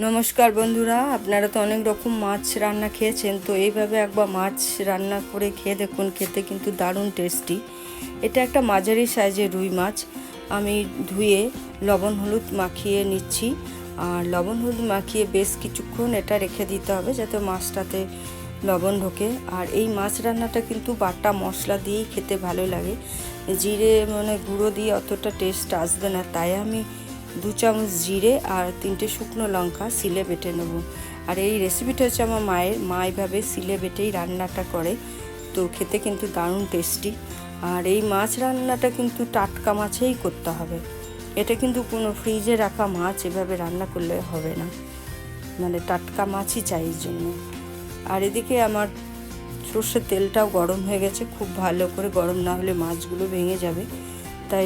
নমস্কার বন্ধুরা, আপনারা তো অনেক রকম মাছ রান্না খেয়েছেন, তো এইভাবে একবার মাছ রান্না করে খেয়ে দেখুন, খেতে কিন্তু দারুণ টেস্টি। এটা একটা মাঝারি সাইজের রুই মাছ। আমি ধুয়ে লবণ হলুদ মাখিয়ে নিচ্ছি, আর লবণ হলুদ মাখিয়ে বেশ কিছুক্ষণ এটা রেখে দিতে হবে যাতে মাছটাতে লবণ ঢোকে। আর এই মাছ রান্নাটা কিন্তু বাটা মশলা দিয়েই খেতে ভালো লাগে, জিরে গুঁড়ো দিয়ে অতটা টেস্ট আসবে না, তাই আমি 2 চামচ জিরে আর 3টে শুকনো লঙ্কা সিলে বেটে নেব। আর এই রেসিপিটা হচ্ছে আমার মা এইভাবে সিলে বেটেই রান্নাটা করে, তো খেতে কিন্তু দারুণ টেস্টি। আর এই মাছ রান্নাটা কিন্তু টাটকা মাছেই করতে হবে, এটা কিন্তু কোনো ফ্রিজে রাখা মাছ এভাবে রান্না করলে হবে না, টাটকা মাছই চাই এর জন্য। আর এদিকে আমার সর্ষের তেলটাও গরম হয়ে গেছে, খুব ভালো করে গরম না হলে মাছগুলো ভেঙে যাবে, তাই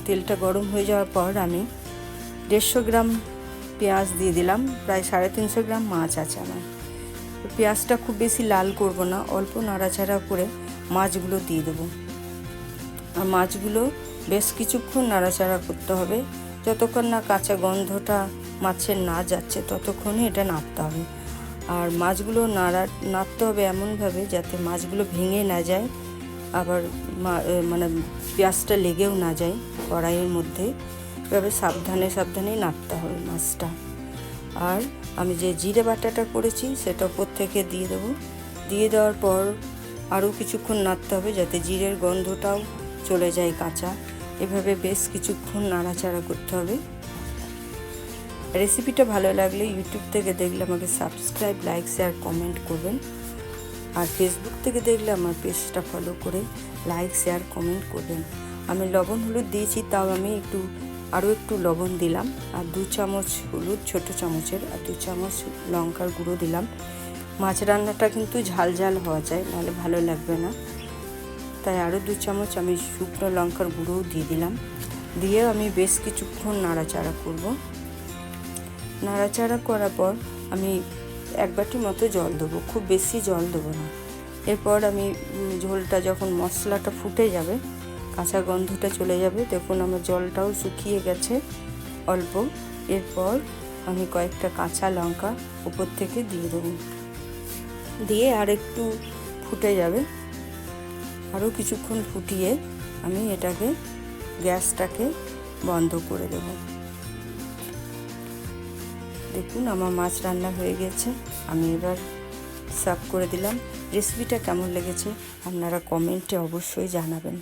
তেলটা গরম হয়ে যাওয়ার পর আমি 150 গ্রাম পেঁয়াজ দিয়ে দিলাম। প্রায় 350 গ্রাম মাছ আছে আমার। পেঁয়াজটা খুব বেশি লাল করব না, অল্প নাড়াচাড়া করে মাছগুলো দিয়ে দেবো। আর মাছগুলো বেশ কিছুক্ষণ নাড়াচাড়া করতে হবে, যতক্ষণ না কাঁচা গন্ধটা মাছের না যাচ্ছে ততক্ষণই এটা নাড়তে হবে। আর মাছগুলো নাড়তে হবে এমনভাবে যাতে মাছগুলো ভেঙে না যায়, আবার পেঁয়াজটা লেগেও না যায় কড়াইয়ের মধ্যে। এভাবে সাবধানে নাড়তে হবে মাছটা। আর আমি যে জিরে বাটাটা করেছি সেটা উপর থেকে দিয়ে দেবো। দিয়ে দেওয়ার পর আরও কিছুক্ষণ নাড়তে হবে যাতে জিরের গন্ধটাও চলে যায় কাঁচা। এভাবে বেশ কিছুক্ষণ নাড়াচাড়া করতে হবে। রেসিপিটা ভালো লাগলে ইউটিউব থেকে দেখলে আমাকে সাবস্ক্রাইব, লাইক, শেয়ার, কমেন্ট করবেন। আর ফেসবুক থেকে দেখলে আমার পেজটা ফলো করে লাইক, শেয়ার, কমেন্ট করবেন। আমি লবণ হলুদ দিয়েছি, তাও আমি আরও একটু লবণ দিলাম। আর 2 চামচ হলুদ ছোটো চামচের, আর 2 চামচ লঙ্কার গুঁড়ো দিলাম। মাছ রান্নাটা কিন্তু ঝাল ঝাল হওয়া যায়, নাহলে ভালো লাগবে না, তাই আরও 2 চামচ আমি শুকনো লঙ্কার গুঁড়োও দিয়ে দিলাম। দিয়ে আমি বেশ কিছুক্ষণ নাড়াচাড়া করব। নাড়াচাড়া করার পর আমি 1 বাটি মতো জল দেবো, খুব বেশি জল দেবো না। এরপর আমি ঝোলটা যখন মশলাটা ফুটে যাবে, কাঁচা গন্ধটা চলে যাবে, দেখুন আমার জলটাও শুকিয়ে গেছে অল্প। এরপর আমি কয়েকটা কাঁচা লঙ্কা উপর থেকে দিয়ে দেবো, দিয়ে আর একটু ফুটে যাবে। আরও কিছুক্ষণ ফুটিয়ে আমি গ্যাসটাকে বন্ধ করে দেব। দেখুন আমার মাছ রান্না হয়ে গেছে, আমি এবার সার্ভ করে দিলাম। রেসিপিটা কেমন লেগেছে আপনারা কমেন্টে অবশ্যই জানাবেন।